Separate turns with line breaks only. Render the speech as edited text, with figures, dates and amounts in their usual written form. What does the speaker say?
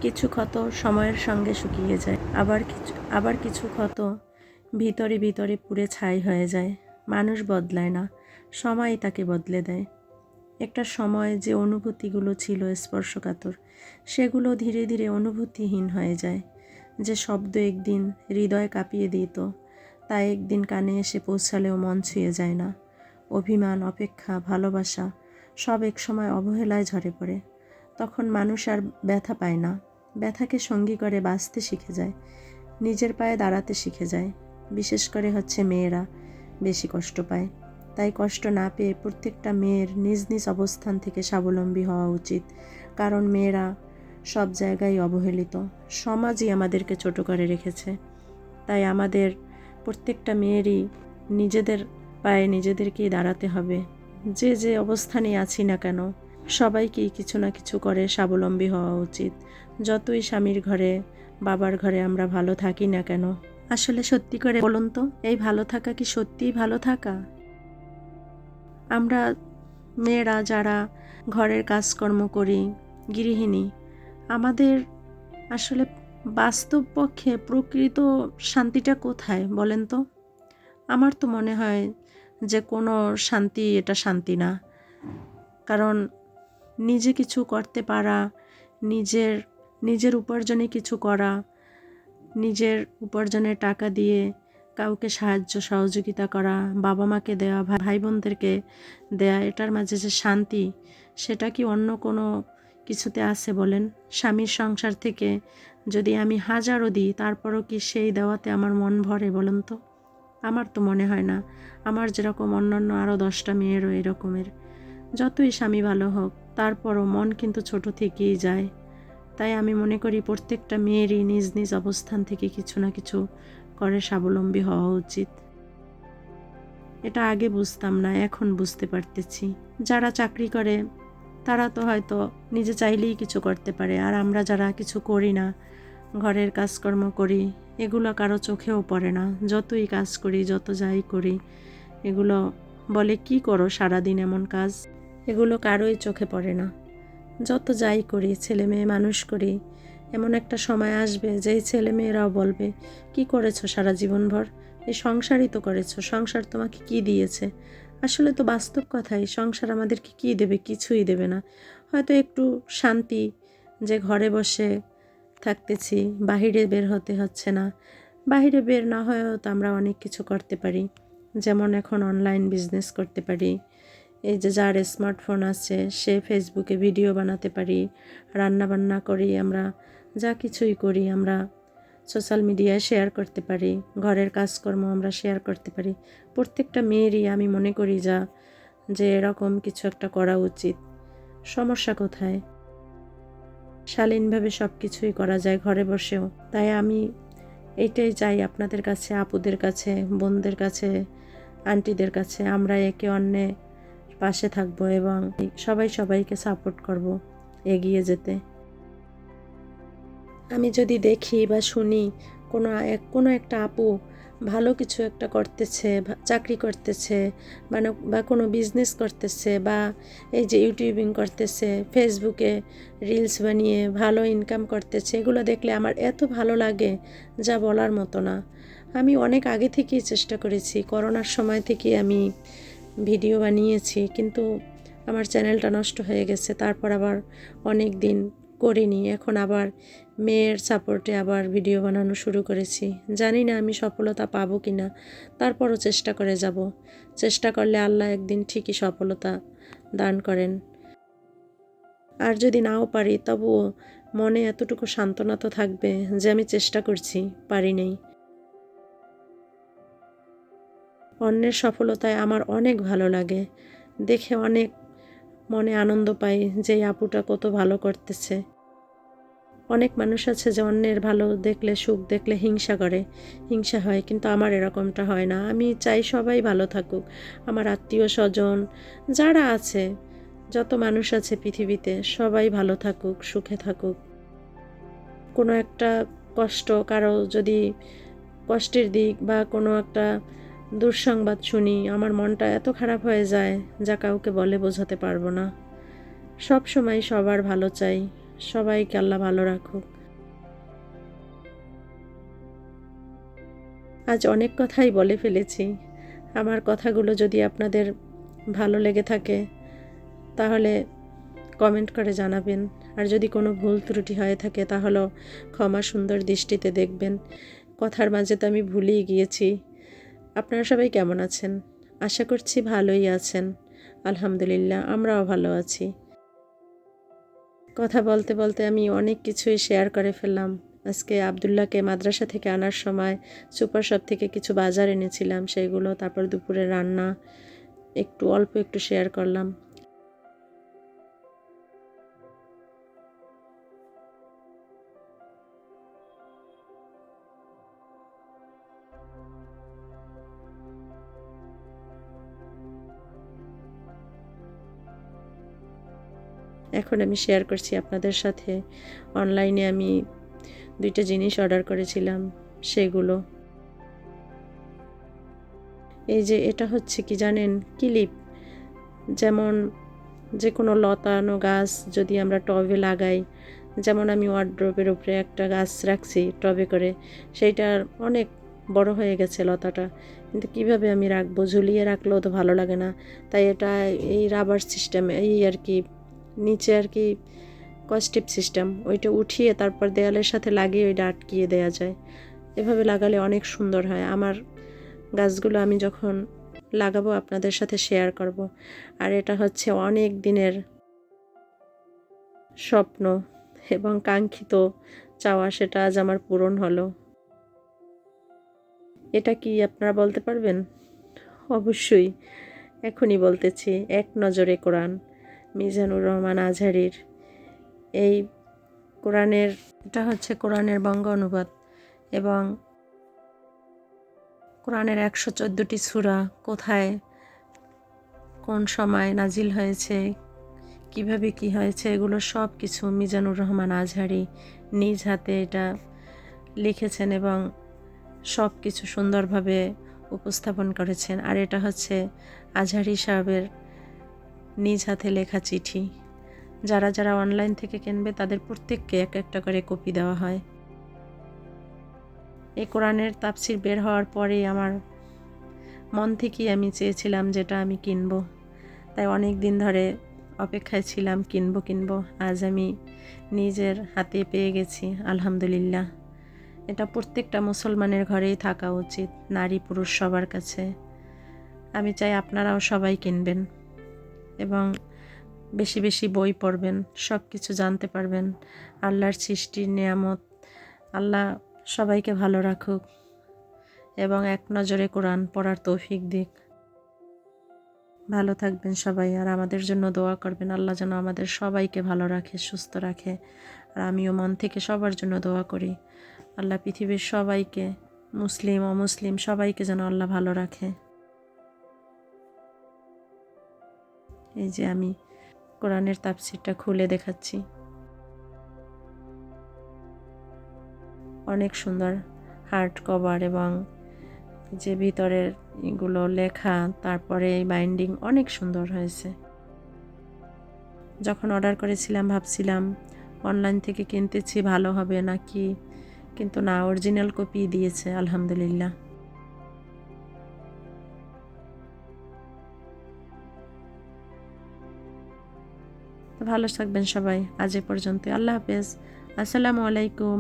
কিছু ক্ষত সময়ের সঙ্গে শুকিয়ে যায়, আবার কিছু ক্ষত ভিতরে ভিতরে পুড়ে ছাই হয়ে যায়। মানুষ বদলায় না, সময় তাকে বদলে দেয়। একটা সময় যে অনুভূতিগুলো ছিল স্পর্শকাতর, সেগুলো ধীরে ধীরে অনুভূতিহীন হয়ে যায়। যে শব্দ একদিন হৃদয় কাঁপিয়ে দিত, তা একদিন কানে এসে পৌঁছালেও মন ছুঁয়ে যায় না। অভিমান, অপেক্ষা, ভালোবাসা সব একসময় অবহেলায় ঝরে পড়ে। তখন মানুষ আর ব্যথা পায় না, ব্যথাকে সঙ্গী করে বাঁচতে শিখে যায়, নিজের পায়ে দাঁড়াতে শিখে যায়। বিশেষ করে মেয়েরা বেশি কষ্ট পায়। তাই কষ্ট না পেয়ে প্রত্যেকটা মেয়ের নিজ নিজ অবস্থান থেকে স্বাবলম্বী হওয়া উচিত। কারণ মেয়েরা সব জায়গায় অবহেলিত, সমাজই আমাদেরকে ছোট করে রেখেছে। তাই আমাদের প্রত্যেকটা মেয়েরই নিজেদের পায়ে নিজেদেরকেই দাঁড়াতে হবে। যে যে অবস্থানে আছি না কেন, সবাইকেই কিছু না কিছু করে স্বাবলম্বী হওয়া উচিত। যতই স্বামীর ঘরে, বাবার ঘরে আমরা ভালো থাকি না কেন, আসলে সত্যি করে বলুন তো, এই ভালো থাকা কি সত্যিই ভালো থাকা? আমরা মেয়েরা যারা ঘরের কাজকর্ম করি, গৃহিণী, আমাদের আসলে বাস্তব পক্ষে প্রকৃত শান্তিটা কোথায় বলেন তো? আমার তো মনে হয় যে কোনো শান্তি এটা শান্তি না। কারণ নিজে কিছু করতে পারা, নিজের উপার্জনে কিছু করা, নিজের উপার্জনের টাকা দিয়ে কাউকে সাহায্য সহযোগিতা করা, বাবা মাকে দেওয়া, ভাই বোনদেরকে দেয়া, এটার মাঝে যে শান্তি, সেটা কি অন্য কোনো কিছুতে আছে বলেন? স্বামীর সংসার থেকে যদি আমি হাজারও দিই, তারপরও কি সেই দেওয়াতে আমার মন ভরে বলুন তো? আমার তো মনে হয় না। আমার যেরকম অন্যান্য আরও 10টা মেয়েরও এরকমের। যতই স্বামী ভালো হোক, তারপরও মন কিন্তু ছোট থেকেই যায়। তাই আমি মনে করি প্রত্যেকটা মেয়েরই নিজ নিজ অবস্থান থেকে কিছু না কিছু করে স্বাবলম্বী হওয়া উচিত। এটা আগে বুঝতাম না, এখন বুঝতে পারতেছি। যারা চাকরি করে তারা তো হয়তো নিজে চাইলেই কিছু করতে পারে, আর আমরা যারা কিছু করি না, ঘরের কাজকর্ম করি, এগুলো কারো চোখেও পড়ে না। যতই কাজ করি, যত যাই করি, এগুলো বলে কি করো সারাদিন এমন কাজ, এগুলো কারোই চোখে পড়ে না। যত যাই করি, ছেলে মেয়ে মানুষ করি, এমন একটা সময় আসবে যেই ছেলে মেয়েরাও বলবে, কি করেছো সারা জীবনভর? এই সংসারই তো করেছো, সংসার তোমাকে কি দিয়েছে? আসলে তো বাস্তব কথাই, সংসার আমাদেরকে কি দেবে? কিছুই দেবে না। হয়তো একটু শান্তি, যে ঘরে বসে থাকতেছি, বাহিরে বের হতে হচ্ছে না। বাহিরে বের না হয়েও তো আমরা অনেক কিছু করতে পারি। যেমন এখন অনলাইন বিজনেস করতে পারি। এই যে যার স্মার্টফোন আছে সে ফেসবুকে ভিডিও বানাতে পারি, রান্নাবান্না করি, আমরা যা কিছুই করি আমরা সোশ্যাল মিডিয়ায় শেয়ার করতে পারি, ঘরের কাজকর্ম আমরা শেয়ার করতে পারি। প্রত্যেকটা মেয়েরই আমি মনে করি যে এরকম কিছু একটা করা উচিত। সমস্যা কোথায়? শালীনভাবে সব কিছুই করা যায় ঘরে বসেও। তাই আমি এইটাই চাই আপনাদের কাছে, আপুদের কাছে, বোনদের কাছে, আন্টিদের কাছে, আমরা একে অন্যের পাশে থাকবো এবং সবাই সবাইকে সাপোর্ট করব এগিয়ে যেতে। আমি যদি দেখি বা শুনি কোনো একটা আপু ভালো কিছু একটা করতেছে, চাকরি করতেছে, বা কোনো বিজনেস করতেছে, বা এই যে ইউটিউবিং করতেছে, ফেসবুকে রিলস বানিয়ে ভালো ইনকাম করতেছে, এগুলো দেখলে আমার এত ভালো লাগে যা বলার মতো না। আমি অনেক আগে থেকেই চেষ্টা করেছি, করোনার সময় থেকে আমি ভিডিও বানিয়েছি, কিন্তু আমার চ্যানেলটা নষ্ট হয়ে গেছে। তারপর আবার অনেক দিন করিনি, এখন আবার মেয়ের সাপোর্টে আবার ভিডিও বানানো শুরু করেছি। জানি না আমি সফলতা পাবো কি না, তারপরও চেষ্টা করে যাব। চেষ্টা করলে আল্লাহ একদিন ঠিকই সফলতা দান করেন। আর যদি নাও পারি, তবুও মনে এতটুকু সান্ত্বনা তো থাকবে যে আমি চেষ্টা করছি, পারি নাই। অন্যের সফলতায় আমার অনেক ভালো লাগে, দেখে অনেক মনে আনন্দ পাই যে এই আপুটা কত ভালো করতেছে। অনেক মানুষ আছে যে অন্যের ভালো দেখলে, সুখ দেখলে হিংসা করে, হিংসা হয়, কিন্তু আমার এরকমটা হয় না। আমি চাই সবাই ভালো থাকুক, আমার আত্মীয় স্বজন যারা আছে, যত মানুষ আছে পৃথিবীতে, সবাই ভালো থাকুক, সুখে থাকুক। কোনো একটা কষ্ট, কারো যদি কষ্টের দিক বা কোনো একটা দুঃসংবাদ শুনি, আমার মনটা এত খারাপ হয়ে যায় যা কাউকে বলে বোঝাতে পারবো না। সব সময় সবার ভালো চাই, সবাইকে আল্লাহ ভালো রাখুক। আজ অনেক কথাই বলে ফেলেছি। আমার কথাগুলো যদি আপনাদের ভালো লেগে থাকে তাহলে কমেন্ট করে জানাবেন। আর যদি কোনো ভুল ত্রুটি হয়ে থাকে তাহলেও ক্ষমা সুন্দর দৃষ্টিতে দেখবেন। কথার মাঝে তো আমি ভুলেই গিয়েছি। আপনারা সবাই কেমন আছেন? আশা করছি ভালোই আছেন। আলহামদুলিল্লাহ, আমরাও ভালো আছি। কথা বলতে বলতে আমি অনেক কিছুই শেয়ার করে ফেললাম। আজকে আব্দুল্লাহকে মাদ্রাসা থেকে আনার সময় সুপার শপ থেকে কিছু বাজার এনেছিলাম, সেইগুলো, তারপর দুপুরে রান্না অল্প একটু শেয়ার করলাম। এখন আমি শেয়ার করছি আপনাদের সাথে। অনলাইনে আমি 2টা জিনিস অর্ডার করেছিলাম, সেগুলো। এই যে এটা হচ্ছে কি জানেন, ক্লিপ। যেমন যে কোনো লতানো গাছ যদি আমরা টবে লাগাই, যেমন আমি ওয়ার্ড্রোবের উপরে একটা গাছ রাখছি টবে করে, সেইটার অনেক বড় হয়ে গেছে লতাটা, কিন্তু কিভাবে আমি রাখবো? ঝুলিয়ে রাখলেও তো ভালো লাগে না। তাই এটা এই রাবার সিস্টেম, এই আর কি, নিচে আর কি কস্টিপ সিস্টেম, ওইটা উঠিয়ে তারপর দেয়ালের সাথে লাগিয়ে ওইটা আটকিয়ে দেওয়া যায়। এভাবে লাগালে অনেক সুন্দর হয়। আমার গাছগুলো আমি যখন লাগাবো আপনাদের সাথে শেয়ার করব। আর এটা হচ্ছে অনেক দিনের স্বপ্ন এবং কাঙ্ক্ষিত চাওয়া, সেটা আজ আমার পূরণ হলো। এটা কি আপনারা বলতে পারবেন? অবশ্যই এখনই বলতেছি, এক নজরে কোরআন, মিজানুর রহমান আজহারীর। এই কোরআনের, এটা হচ্ছে কোরআনের বঙ্গ অনুবাদ, এবং কোরআনের 114টি সূরা কোথায় কোন সময় নাজিল হয়েছে, কিভাবে কি হয়েছে, এগুলো সব কিছু মিজানুর রহমান আজহারী নিজ হাতে এটা লিখেছেন এবং সব কিছু সুন্দরভাবে উপস্থাপন করেছেন। আর এটা হচ্ছে আজহারী সাহেবের নিজ হাতে লেখা চিঠি। যারা যারা অনলাইন থেকে কিনবে তাদের প্রত্যেককে এক একটা করে কপি দেওয়া হয়। এই কোরআনের তাফসির বের হওয়ার পরেই আমার মন থেকেই আমি চেয়েছিলাম যেটা আমি কিনবো। তাই অনেক দিন ধরে অপেক্ষায় ছিলাম, কিনবো। আজ আমি নিজের হাতে পেয়ে গেছি, আলহামদুলিল্লাহ। এটা প্রত্যেকটা মুসলমানের ঘরেই থাকা উচিত, নারী পুরুষ সবার কাছে। আমি চাই আপনারাও সবাই কিনবেন এবং বেশি বেশি বই পড়বেন, সব কিছু জানতে পারবেন। আল্লাহর সৃষ্টির নিয়ামত। আল্লাহ সবাইকে ভালো রাখুক এবং এক নজরে কোরআন পড়ার তৌফিক দিক। ভালো থাকবেন সবাই, আর আমাদের জন্য দোয়া করবেন। আল্লাহ যেন আমাদের সবাইকে ভালো রাখে, সুস্থ রাখে। আর আমিও মন থেকে সবার জন্য দোয়া করি। আল্লাহ পৃথিবীর সবাইকে, মুসলিম অমুসলিম সবাইকে যেন আল্লাহ ভালো রাখে। এই যে আমি কোরআনের তাফসিরটা খুলে দেখাচ্ছি। অনেক সুন্দর হার্ড কভার, এবং যে ভিতরের এগুলো লেখা, তারপরে এই বাইন্ডিং অনেক সুন্দর হয়েছে। যখন অর্ডার করেছিলাম ভাবছিলাম অনলাইন থেকে কিনতেছি ভালো হবে নাকি, কিন্তু না, অরিজিনাল কপি দিয়েছে, আলহামদুলিল্লাহ। ভালো থাকবেন সবাই। আজ এ পর্যন্ত। আল্লাহ হাফেজ। আসসালামু আলাইকুম।